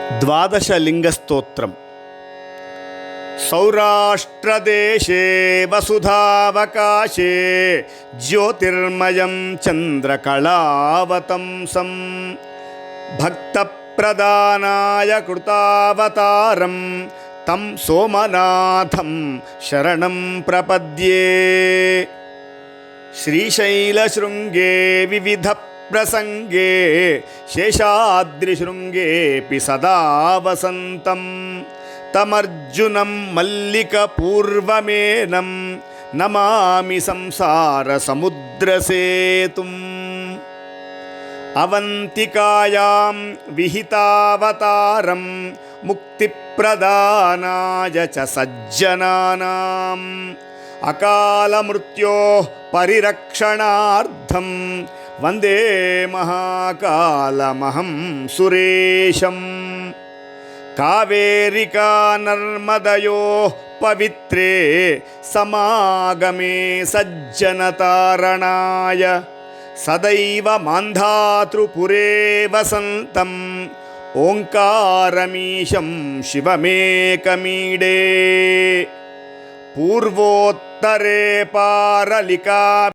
द्वादशलिङ्गस्तोत्रम्। सौराष्ट्रदेशे वसुधावकाशे ज्योतिर्मयं चन्द्रकलावतंसं भक्तप्रदानाय कृतावतारं तं सोमनाथं शरणं प्रपद्ये। श्रीशैलशृङ्गे विविधप्रसङ्गे शेषाद्रिशृङ्गेऽपि सदा वसन्तं तमर्जुनं मल्लिकपूर्वमेनं नमामि संसारसमुद्रसेतुम्। अवन्तिकायां विहितावतारं मुक्तिप्रदानाय च सज्जनानाम् अकालमृत्योः परिरक्षणार्थं वन्दे महाकालमहं सुरेशम्। कावेरिका नर्मदयोः पवित्रे समागमे सज्जनतारणाय सदैव मान्धातृपुरे वसन्तं ओङ्कारमीशं शिवमेकमीडे। पूर्वोत्तरे पारलिका